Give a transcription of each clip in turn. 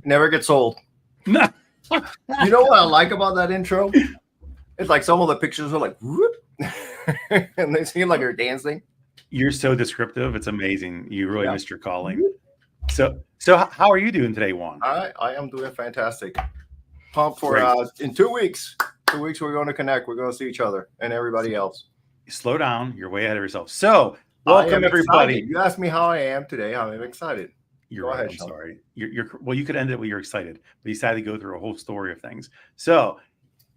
never gets old. You know what I like about that intro? It's like some of the pictures are like, whoop, and they seem like they're dancing. You're so descriptive. It's amazing. You really missed your calling. Whoop. So how are you doing today, Juan? I am doing fantastic. Pumped for in 2 weeks. 2 weeks we're going to connect. We're going to see each other and everybody else. Slow down. You're way ahead of yourself. So welcome everybody. Excited. You asked me how I am today. I'm excited. You're right. Ahead, I'm sorry. Well, you could end it with you're excited, but you decided to go through a whole story of things. So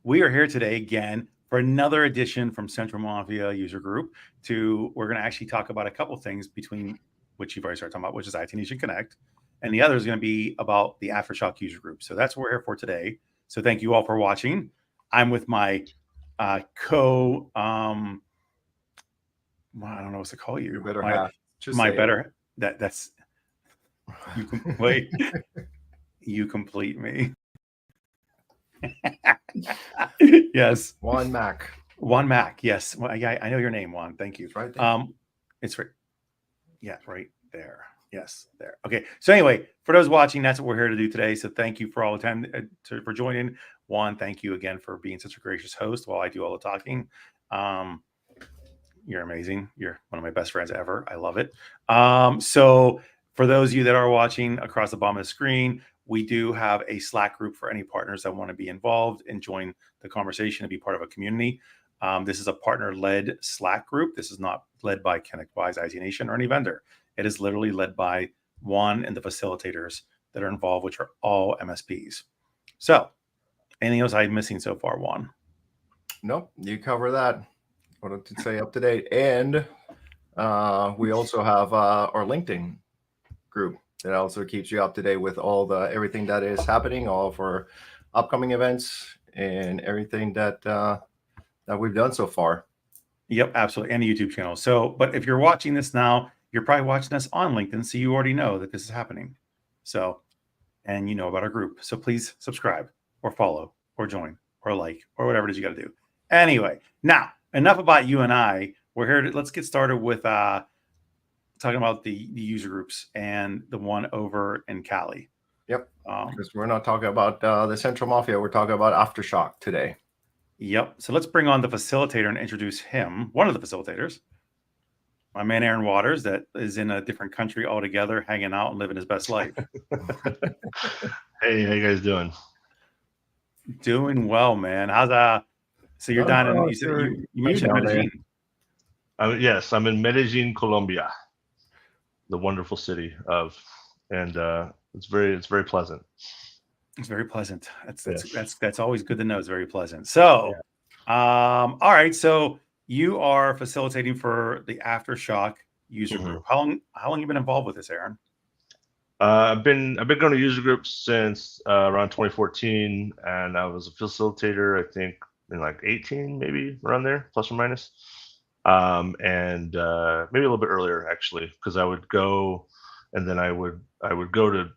we are here today again for another edition from Central Mafia user group. We're going to actually talk about a couple things between which you've already started talking about, which is IT Nation Connect, and the other is going to be about the Aftershock user group. So that's what we're here for today. So thank you all for watching. I'm with my I don't know what to call you. Your better half. Just my better. That's. You complete. You complete me. Yes. Juan Mack. Juan Mack. Yes. Well, yeah, I know your name, Juan. Thank you. It's right there. It's right. Yeah, right there. Yes, there. Okay. So anyway, for those watching, that's what we're here to do today. So thank you for all the time for joining. Juan, thank you again for being such a gracious host while I do all the talking. You're amazing. You're one of my best friends ever. I love it. So for those of you that are watching across the bottom of the screen, we do have a Slack group for any partners that want to be involved and join the conversation and be part of a community. This is a partner-led Slack group. This is not led by ConnectWise, IT Nation, or any vendor. It is literally led by Juan and the facilitators that are involved, which are all MSPs. So anything else I'm missing so far, Juan? Nope, you cover that. Wanted to say up to date. And we also have our LinkedIn group that also keeps you up to date with all everything that is happening, all of our upcoming events and everything that we've done so far. Yep, absolutely. And the YouTube channel. So, but if you're watching this now, you're probably watching us on LinkedIn, so you already know that this is happening. So, and you know about our group. So please subscribe or follow or join or like or whatever it is you got to do. Anyway, now enough about you and I. We're here to let's get started with talking about the user groups and the one over in Cali. Yep. Because we're not talking about the Central Mafia. We're talking about Aftershock today. Yep. So let's bring on the facilitator and introduce him, one of the facilitators, my man Aaron Waters, that is in a different country altogether, hanging out and living his best life. Hey, how you guys doing? Doing well, man. How's so you're down in you mentioned Medellin. Yes, I'm in Medellin, Colombia, the wonderful city and it's very pleasant. It's very pleasant. That's always good to know. It's very pleasant. So, all right. So you are facilitating for the Aftershock user group. How long have you been involved with this, Aaron? I've been going to user groups since around 2014, and I was a facilitator, I think, in like 18, maybe around there, plus or minus, and maybe a little bit earlier actually, because I would go, and then I would go to.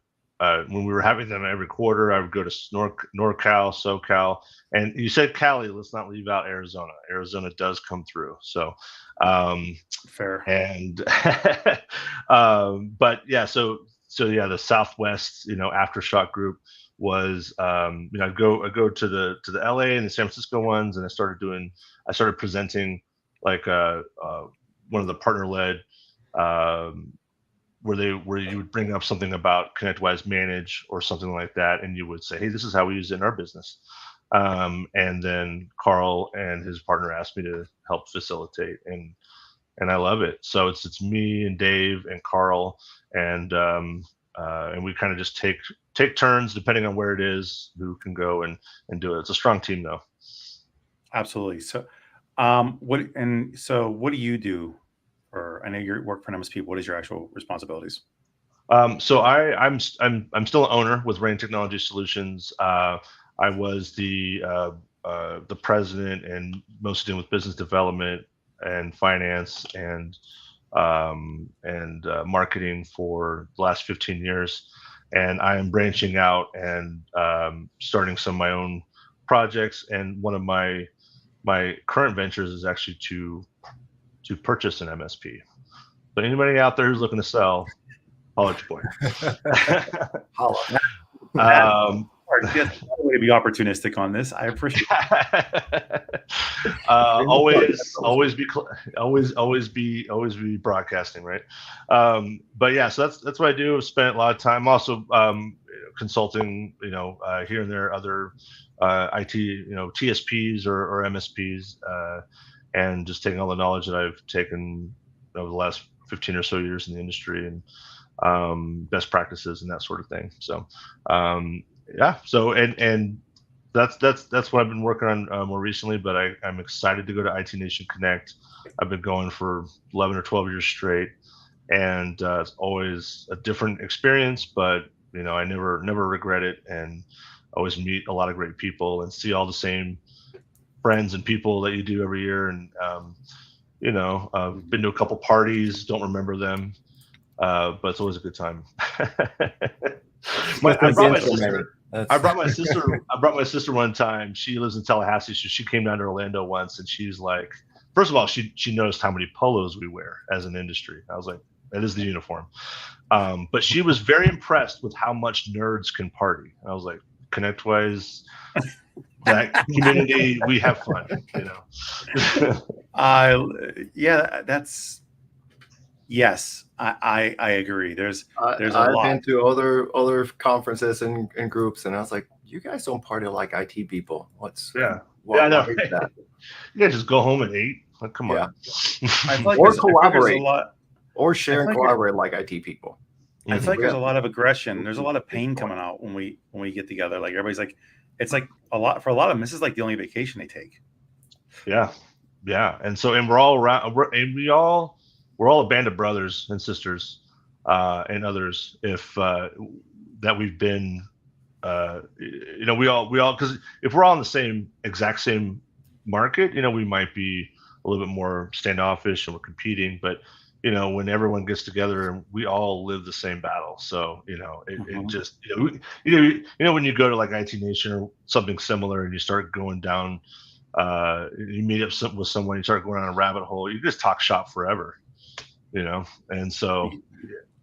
When we were having them every quarter, I would go to NorCal, SoCal, and you said Cali. Let's not leave out Arizona. Arizona does come through. So, fair. And, but yeah, so yeah, the Southwest, Aftershock group was, I'd go to the LA and the San Francisco ones, and I started presenting like one of the partner led. Where you would bring up something about ConnectWise Manage or something like that, and you would say, "Hey, this is how we use it in our business." And then Carl and his partner asked me to help facilitate, and I love it. So it's me and Dave and Carl, and we kind of just take turns depending on where it is, who can go and do it. It's a strong team though. Absolutely. So, what do you do? Or I know you work for an MSP. What is your actual responsibilities? So I'm still an owner with Rain Technology Solutions. I was the president and mostly dealing with business development and finance and marketing for the last 15 years. And I am branching out and starting some of my own projects. And one of my current ventures is actually to purchase an MSP. But anybody out there who's looking to sell, holler at your boy. Holla. That's a way to be opportunistic on this. I appreciate it. always be broadcasting, right? But yeah, so that's what I do. I've spent a lot of time also consulting, here and there, other IT, TSPs or MSPs, and just taking all the knowledge that I've taken over the last 15 or so years in the industry and best practices and that sort of thing. So yeah, so and that's what I've been working on more recently, but I'm excited to go to IT Nation Connect. I've been going for 11 or 12 years straight, and it's always a different experience, but I never regret it, and always meet a lot of great people and see all the same friends and people that you do every year. And been to a couple parties, don't remember them, but it's always a good time. I brought my sister one time. She lives in Tallahassee, so she came down to Orlando once, and she's like, first of all, she noticed how many polos we wear as an industry. I was like, that is the uniform. But she was very impressed with how much nerds can party. I was like, ConnectWise, that community, we have fun, Yeah, that's yes. I agree. There's a I've lot. been to other conferences and groups, and I was like, you guys don't party like IT people. I know. Why is that? You guys just go home and eat. Like, come on. I feel like Or collaborate. a lot, or share and collaborate like IT people. I feel like there's a lot of aggression. There's a lot of pain coming out when we get together. Like everybody's like, it's like a lot for a lot of them. This is like the only vacation they take. Yeah. And so, and we're all around. We're all a band of brothers and sisters, and others. If that we've been, we all because if we're all in the exact same market, we might be a little bit more standoffish and we're competing, but when everyone gets together and we all live the same battle. So, it just, when you go to like IT Nation or something similar and you start going down, you meet up with someone, you start going down a rabbit hole, you just talk shop forever, and so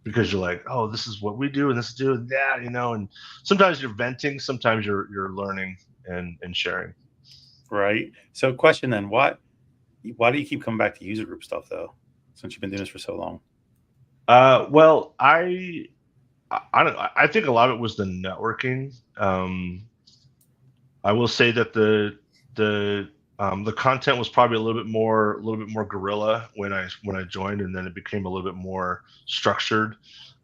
because you're like, oh, this is what we do and this is doing that, and sometimes you're venting, sometimes you're learning and sharing. Right. So question then, why do you keep coming back to user group stuff though? Since you've been doing this for so long? Well, I think a lot of it was the networking. I will say that the content was probably a little bit more guerrilla when I joined, and then it became a little bit more structured.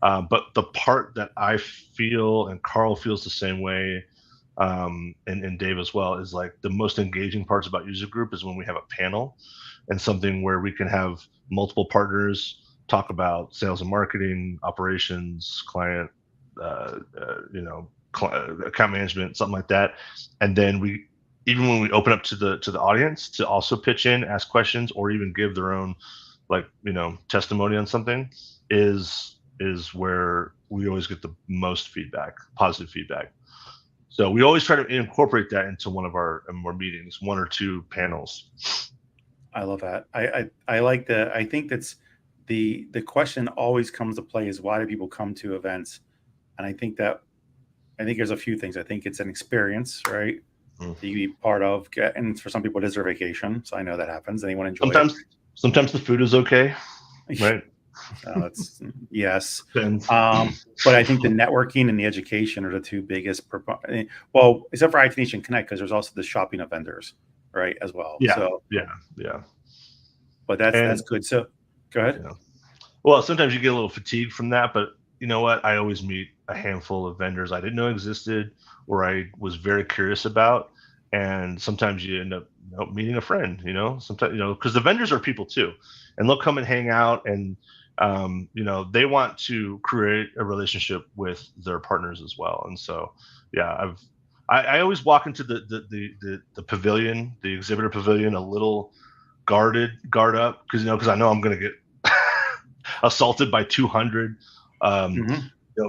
But the part that I feel, and Carl feels the same way, and Dave as well, is like the most engaging parts about user group is when we have a panel and something where we can have multiple partners talk about sales and marketing, operations, client, account management, something like that. And then even when we open up to the audience to also pitch in, ask questions, or even give their own testimony on something, is where we always get the most feedback, positive feedback. So we always try to incorporate that into one of our more meetings, one or two panels. I love that. I like I think that's the question always comes to play is, why do people come to events? And I think there's a few things. I think it's an experience, right? That you be part of, and for some people it is their vacation. So I know that happens. Anyone enjoy it? Sometimes the food is okay, right? That's yes. But I think the networking and the education are the two biggest. Well, except for IT Nation Connect, because there's also the shopping of vendors, right, as well. Yeah. So, yeah. But that's good. So go ahead. Yeah. Well, sometimes you get a little fatigued from that, but you know what? I always meet a handful of vendors I didn't know existed, or I was very curious about, and sometimes you end up meeting a friend. Sometimes because the vendors are people too, and they'll come and hang out, and they want to create a relationship with their partners as well. And so, yeah, I always walk into the pavilion, the exhibitor pavilion, a little guard up, because I know I'm going to get assaulted by 200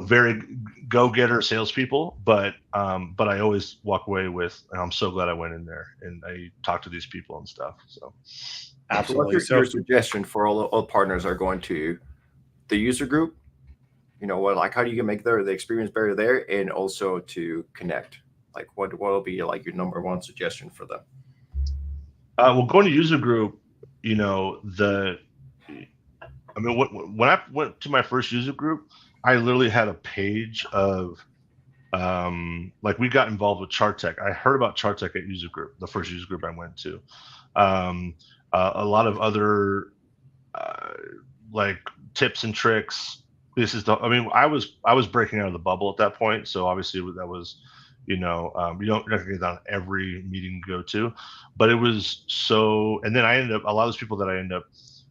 very go-getter salespeople, but I always walk away with, I'm so glad I went in there and I talked to these people and stuff. So absolutely. So what's your suggestion for all partners are going to the user group? you know what, like how do you make the experience better there, and also to connect? Like what will be like your number one suggestion for them? Well, going to user group, you know, I mean, when I went to my first user group, I literally had a page of, like we got involved with chart tech. I heard about chart tech at user group, the first user group I went to. A lot of other like tips and tricks. I mean, I was breaking out of the bubble at that point, so obviously that was, you know, you're not gonna get on every meeting you go to, but it was so. And then I ended up, a lot of those people that I ended up,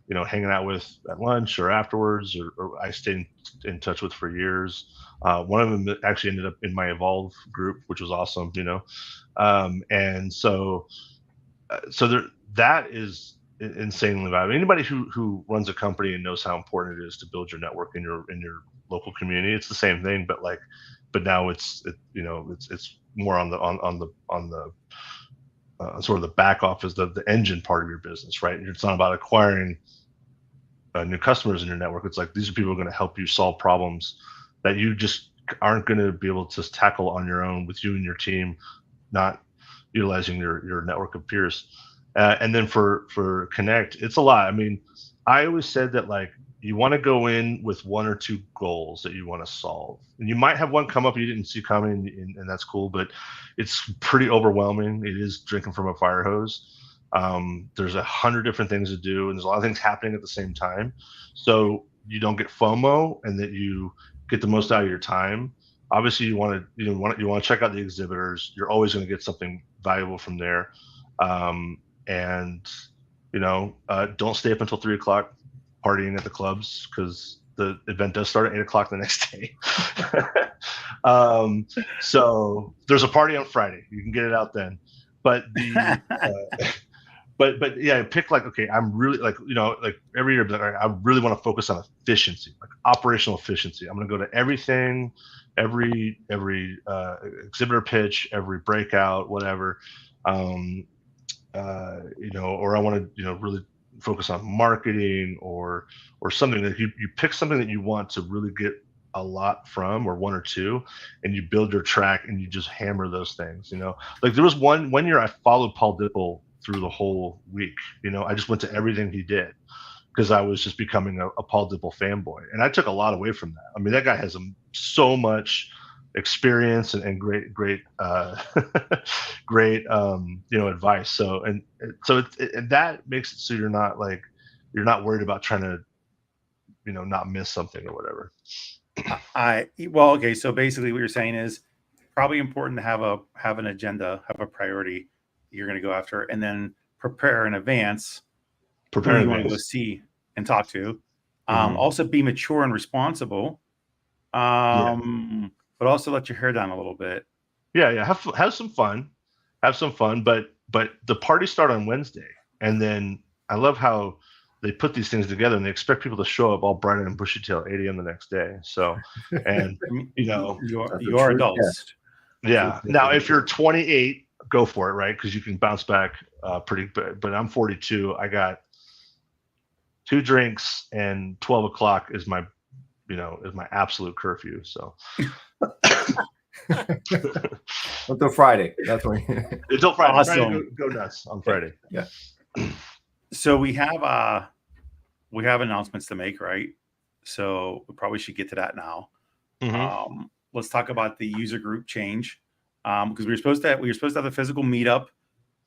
you know, hanging out with at lunch or afterwards, or I stayed in touch with for years. One of them actually ended up in my Evolve group, which was awesome, you know. And so that is insanely valuable. Anybody who runs a company and knows how important it is to build your network in your local community, it's the same thing, but now it's more on the sort of the back office, the engine part of your business, right? It's not about acquiring new customers in your network. It's like, these are people who are going to help you solve problems that you just aren't going to be able to tackle on your own with you and your team, not utilizing your network of peers. And then for Connect, it's a lot. I mean, I always said that, like, you want to go in with one or two goals that you want to solve, and you might have one come up you didn't see coming, and that's cool, but it's pretty overwhelming. It is drinking from a fire hose. There's 100 different things to do, and there's a lot of things happening at the same time, so you don't get FOMO, and that you get the most out of your time. Obviously, you want to check out the exhibitors. You're always going to get something valuable from there. And don't stay up until 3:00 partying at the clubs, because the event does start at 8:00 the next day. So there's a party on Friday. You can get it out then. But but yeah, pick, like, okay, I'm really, like, like every year, I really want to focus on efficiency, like operational efficiency. I'm going to go to everything, every exhibitor pitch, every breakout, whatever. Or I want to, really focus on marketing or something that you pick something that you want to really get a lot from, or one or two, and you build your track and you just hammer those things. Like there was one year I followed Paul Dipple through the whole week. I just went to everything he did because I was just becoming a Paul Dipple fanboy, and I took a lot away from that. I mean, that guy has so much experience and great great advice. So that makes it so you're not worried about trying to not miss something or whatever. Okay, so basically what you're saying is probably important to have an agenda, have a priority you're going to go after, and then prepare in advance who you want to go see and talk to. Also be mature and responsible. But also let your hair down a little bit. Yeah. Have some fun. But the parties start on Wednesday, and then I love how they put these things together, and they expect people to show up all bright and bushy tail at 8 a.m. the next day. So, and you are adults. Yeah. Now, if you're 28, go for it, right? Because you can bounce back pretty good. But I'm 42. I got 2 drinks, and 12:00 is my absolute curfew. So until Friday. That's when until Friday. Awesome. Friday, go nuts on Friday. Yeah. So we have announcements to make, right? So we probably should get to that now. Mm-hmm. Let's talk about the user group change, because we were supposed to have a physical meetup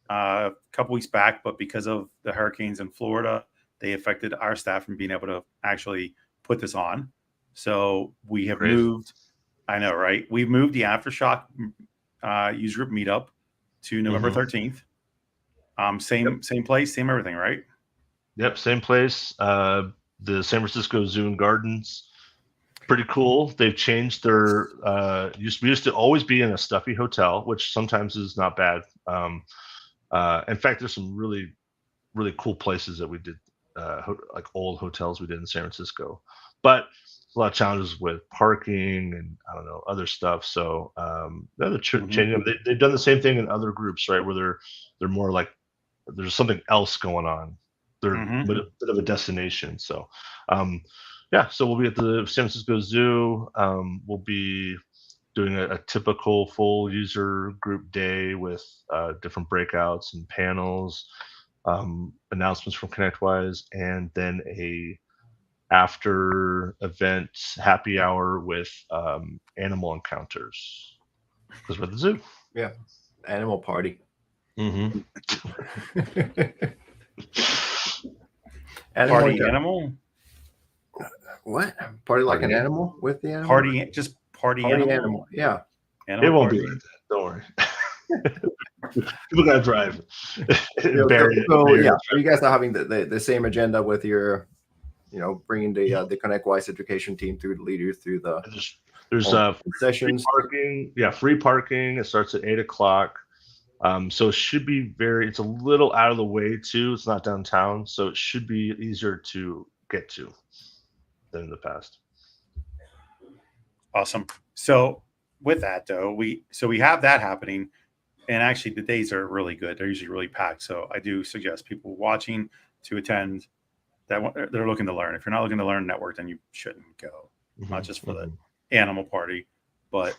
a couple weeks back, but because of the hurricanes in Florida, they affected our staff from being able to actually put this on. So we have moved. I know, right? We've moved the Aftershock user group meetup to November 13th. Same place, same everything, right? Yep, same place. The San Francisco Zoo and Gardens. Pretty cool. They've changed their. We used to always be in a stuffy hotel, which sometimes is not bad. In fact, there's some really, really cool places that we did, like old hotels we did in San Francisco, but a lot of challenges with parking and other stuff. So they're changing them. They've done the same thing in other groups, right? Where they're more like there's something else going on. They're a bit of a destination. So yeah, so we'll be at the San Francisco Zoo. We'll be doing a typical full user group day with different breakouts and panels, announcements from ConnectWise, and then a after event happy hour with animal encounters because we're at the zoo. Yeah, animal party. Mm-hmm. Party encounter. animal? What? Party like Party an animal with the animal? Party, just party animal? Yeah. It won't party. be like that. Don't worry. People gotta drive. Yeah, Barry, so yeah, so you guys are having the same agenda with your, bringing the ConnectWise education team through the leaders through the. There's sessions. Free parking. Yeah, free parking. It starts at 8 o'clock. So it should be it's a little out of the way too. It's not downtown, so it should be easier to get to than in the past. Awesome. So with that though, we have that happening, and actually the days are really good. They're usually really packed. So I do suggest people watching to attend that they're looking to learn. If you're not looking to learn network, then you shouldn't go. Not just for the animal party, but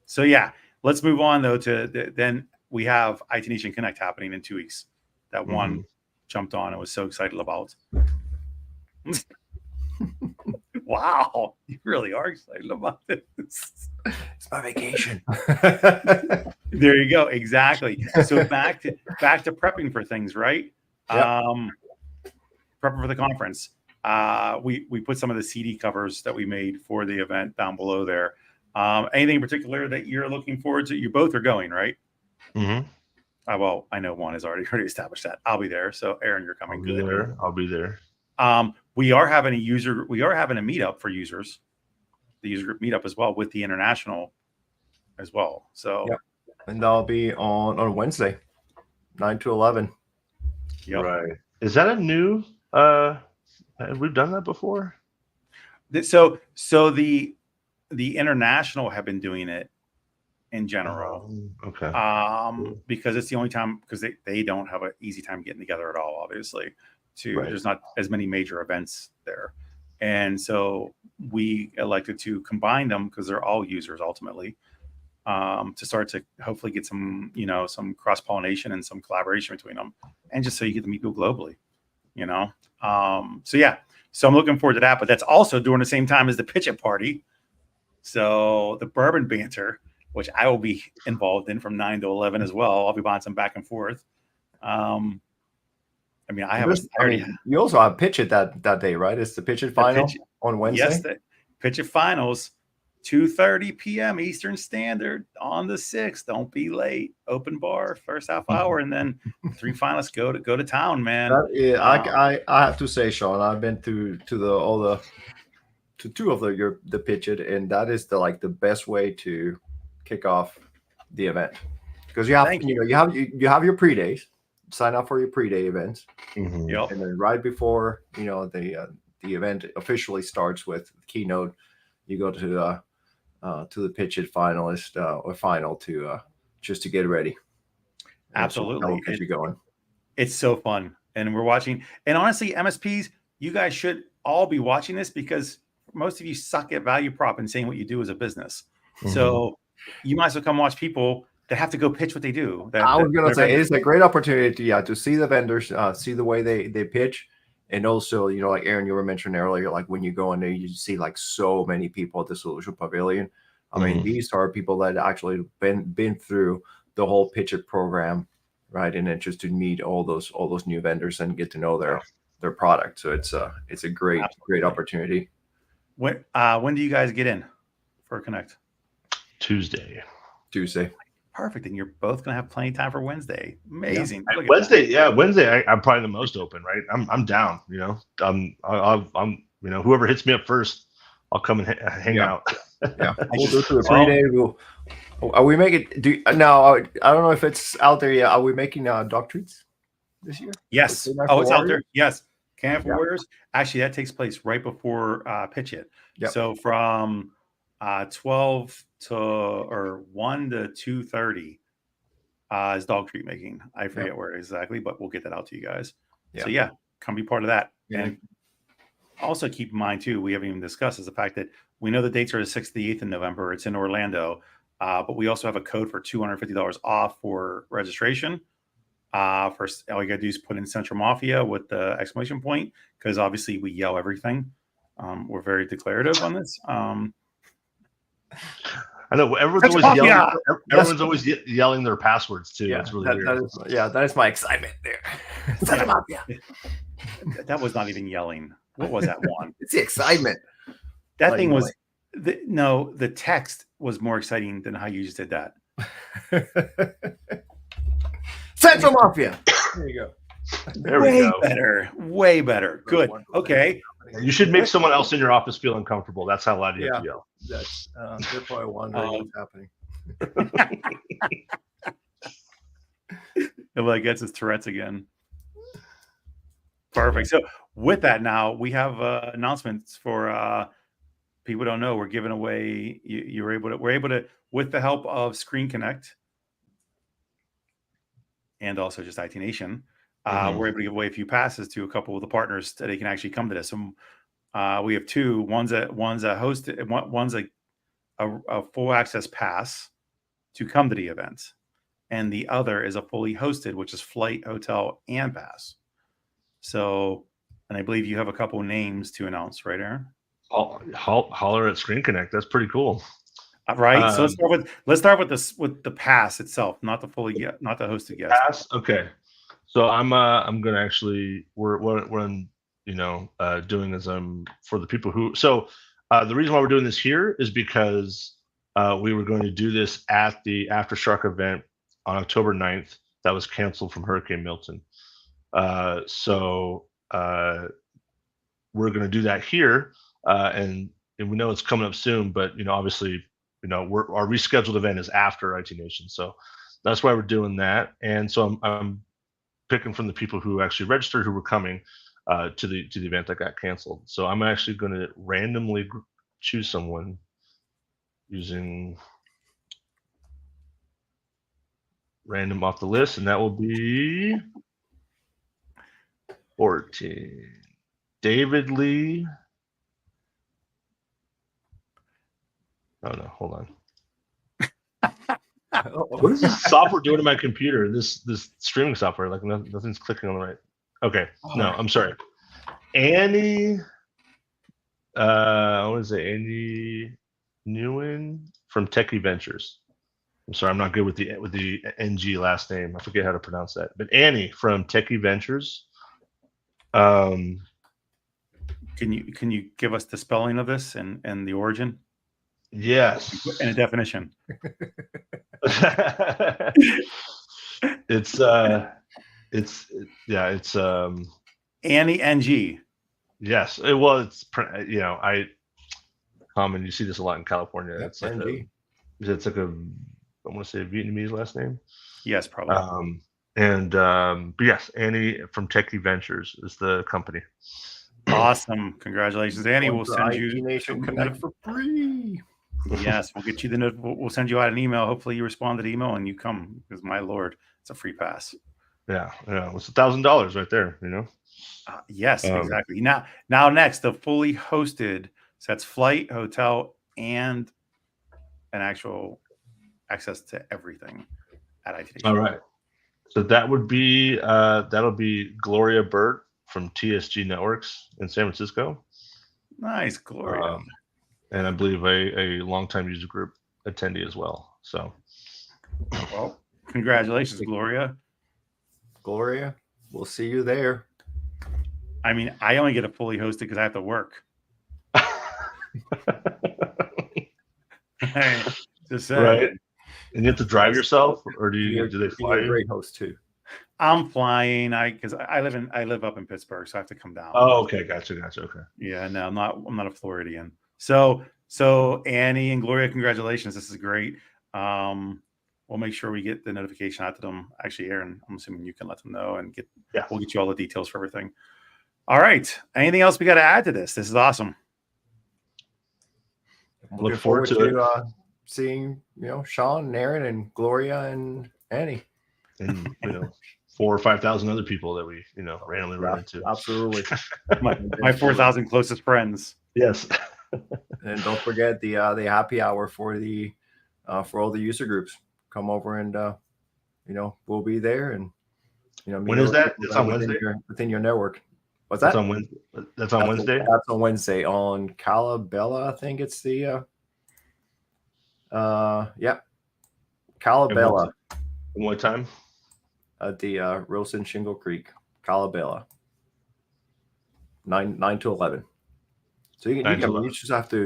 so yeah, let's move on though to then we have IT Nation Connect happening in 2 weeks. That Juan jumped on and was so excited about. Wow, you really are excited about this. It's my vacation. There you go. Exactly. So back to prepping for things, right? Yep. Prepping for the conference. We put some of the CD covers that we made for the event down below there. Anything in particular that you're looking forward to? You both are going, right? Mm-hmm. Well, I know one has already established that. I'll be there. So Aaron, you're coming. I'll be there. We are having a meetup for users, the user group meetup as well with the international as well. So yep. And that'll be on Wednesday, 9 to 11. Yep. Right. Is that a new have we done that before? So the international have been doing it in general. Okay. Because it's the only time, because they don't have an easy time getting together at all, obviously. There's not as many major events there. And so we elected to combine them because they're all users ultimately, to start to hopefully get some, some cross-pollination and some collaboration between them. And just so you get to meet people globally, So yeah, so I'm looking forward to that, but that's also during the same time as the Pitch It party. So the bourbon banter, which I will be involved in from 9 to 11 as well. I'll be buying some back and forth. You also have Pitch It that day, right? It's the Pitch It final on Wednesday. Yes, the Pitch It finals, 2:30 p.m. Eastern Standard on the 6th. Don't be late. Open bar, first half hour, and then 3 finalists go to town, man. I have to say, Sean, I've been to two of the Pitch It, and that is the best way to kick off the event, because you have your pre-days. Sign up for your pre-day events, Mm-hmm. Yep. and then right before the event officially starts with the keynote, you go to the Pitch It finalist or final to just to get ready. Absolutely, get you going. It's so fun, and we're watching. And honestly, MSPs, you guys should all be watching this because most of you suck at value prop and saying what you do as a business. Mm-hmm. So you might as well come watch people that have to go pitch what they do. I was going to say, it's a great opportunity to see the vendors, see the way they pitch. And also, like Aaron, you were mentioning earlier, like when you go in there, you see like so many people at the Solution Pavilion. I mean, these are people that actually been through the whole Pitch It program, right? And then just to meet all those new vendors and get to know their product. So it's a great opportunity. When do you guys get in for Connect? Tuesday. Perfect. And you're both going to have plenty of time for Wednesday. Amazing. Yeah. Wednesday, I'm probably the most open, right? I'm down, I'm whoever hits me up first, I'll come and hang out. Yeah. We'll go to the pre-day. Are we making, I don't know if it's out there yet. Are we making dog treats this year? Yes. It's out there. Yes. Camp for Warriors. Actually, that takes place right before Pitch It. Yep. So from 12 to 1 to 2:30 is dog treat making. I forget where exactly, but we'll get that out to you guys. So come be part of that. Yeah. Also keep in mind too, we haven't even discussed is the fact that we know the dates are the 6th to the 8th in November. It's in Orlando, but we also have a code for $250 off for registration. First, all you gotta do is put in Central Mafia with the exclamation point, because obviously we yell everything. We're very declarative on this. I know everyone's always yelling. Everyone's always yelling their passwords too. Yeah, It's really weird. That is my excitement there. Central Mafia. That was not even yelling. What was that one? It's the excitement. That thing was the text was more exciting than how you just did that. Central Mafia. There you go. There we go. Way better. Good. Okay. You should make someone else in your office feel uncomfortable. That's how loud you have to yell. That's they're probably wondering what's happening. Well, I guess it's Tourette's again. Perfect. So with that, now we have announcements for people who don't know. We're giving away. We're able to, with the help of Screen Connect and also just IT Nation, we're able to give away a few passes to a couple of the partners that they can actually come to this. And we have two. One's a hosted. One's a full access pass to come to the event, and the other is a fully hosted, which is flight, hotel, and pass. So, and I believe you have a couple names to announce, right, Aaron? Holler at Screen Connect. That's pretty cool. Right. So let's start with this, with the pass itself, not the hosted guest. Pass. Okay. So I'm gonna actually we're doing is for the people who the reason why we're doing this here is because we were going to do this at the Aftershock event on October 9th. That was canceled from Hurricane Milton. So we're going to do that here, and we know it's coming up soon. But obviously, our rescheduled event is after IT Nation, so that's why we're doing that. And so I'm picking from the people who actually registered who were coming to the event that got canceled. So I'm actually going to randomly choose someone using random off the list, and that will be 14. David Lee. Oh no, hold on. What is this software doing to my computer? This streaming software, like nothing's clicking on the right. Okay, no, I'm sorry. Annie. What is it? Annie Nguyen from Techie Ventures. I'm sorry, I'm not good with the NG last name. I forget how to pronounce that. But Annie from Techie Ventures. Can you give us the spelling of this and the origin? Yes. And a definition. It's Annie NG. Yes. Well, it's common. You see this a lot in California. Yep, It's like NG. it's like I want to say a Vietnamese last name. Yes, probably. But yes, Annie from Techie Ventures is the company. Awesome. Congratulations, Annie. We'll send you Nation Connect for free. Yes, we'll get you we'll send you out an email. Hopefully you respond to the email and you come, because my Lord, it's a free pass. Yeah, it's $1,000 right there, Yes, exactly. Now next, the fully hosted, so that's flight, hotel, and an actual access to everything at IT. All right. So that would be that'll be Gloria Burt from TSG Networks in San Francisco. Nice, Gloria. And I believe a longtime user group attendee as well. So, well, congratulations, Gloria. Gloria, we'll see you there. I mean, I only get a fully hosted because I have to work. Just saying. Right. And you have to drive yourself, or do they fly you? A great host too. I'm flying. Because I live up in Pittsburgh, so I have to come down. Oh, okay, gotcha. Okay. Yeah, no, I'm not a Floridian. So Annie and Gloria, congratulations. This is great. We'll make sure we get the notification out to them. Actually, Aaron, I'm assuming you can let them know and we'll get you all the details for everything. All right. Anything else we got to add to this? This is awesome. Look forward to seeing Sean and Aaron and Gloria and Annie. And 4,000 or 5,000 other people that we, randomly run into. Absolutely. My 4,000 closest friends. Yes. And don't forget the happy hour for all the user groups. Come over and we'll be there, and meet When is that? people It's on within Wednesday? within your network. What's That's that? on Wednesday. That's on Wednesday. That's on Wednesday on Calabella. I think it's the Calabella What time? at the Wilson Shingle Creek, Calabella. 9 to 11. So you just have to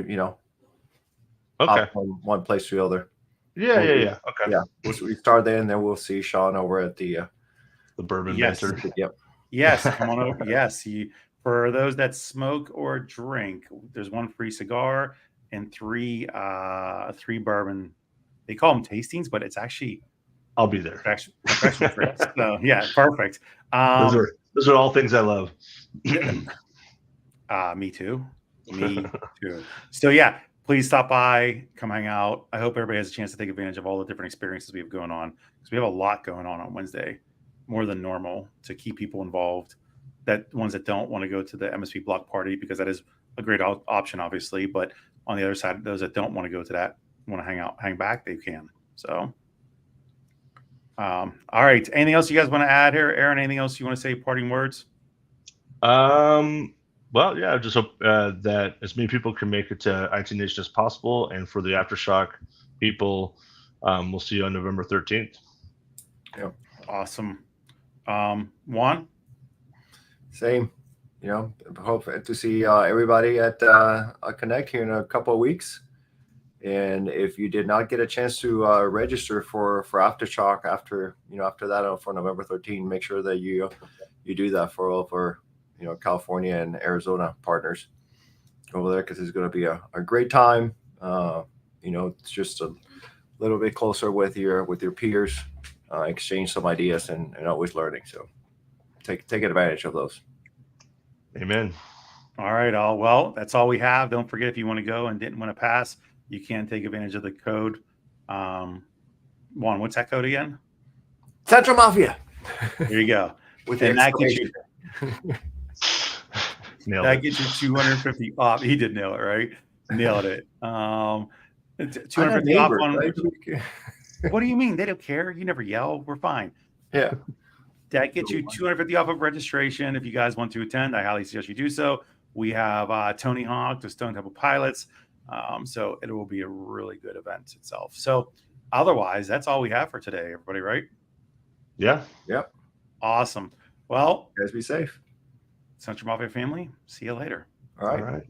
Okay. hop from one place to the other. Yeah. Okay. Yeah, we start there, and then we'll see Sean over at the Bourbon Yes. Banter. Yep. Yes, come on over. Yes, for those that smoke or drink, there's 1 free cigar and 3 bourbon. They call them tastings, but it's actually I'll be there. professional drinks. So yeah, perfect. Those are all things I love. Me too. Me too. So yeah, please stop by, come hang out. I hope everybody has a chance to take advantage of all the different experiences we have going on, because we have a lot going on Wednesday, more than normal, to keep people involved. That ones that don't want to go to the MSP block party, because that is a great option, obviously. But on the other side, those that don't want to go to that, want to hang back, they can. So, all right. Anything else you guys want to add here, Aaron? Anything else you want to say? Parting words? Well, yeah, I just hope that as many people can make it to IT Nation as possible. And for the Aftershock people, we'll see you on November 13th. Yeah. Awesome. Juan? Same. Hope to see everybody at Connect here in a couple of weeks. And if you did not get a chance to register for Aftershock after that for November 13th, make sure that you do that for all of our California and Arizona partners over there, because it's going to be a great time. It's just a little bit closer with your peers, exchange some ideas, and always learning. So take advantage of those. Amen. All right. Well, that's all we have. Don't forget, if you want to go and didn't want to pass, you can take advantage of the code. Juan, what's that code again? Central Mafia. There you go. And that gets you Nailed that it. gets you 250 off. He did nail it, right? Nailed it. 250 off on. right? What do you mean? They don't care. You never yell. We're fine. Yeah. That gets you 250 off of registration. If you guys want to attend, I highly suggest you do so. We have Tony Hawk, the Stone Temple Pilots. So it will be a really good event itself. So otherwise, that's all we have for today, everybody, right? Yeah. Yep. Awesome. Well, You guys be safe. Central Mafia family, see you later. All right. All right.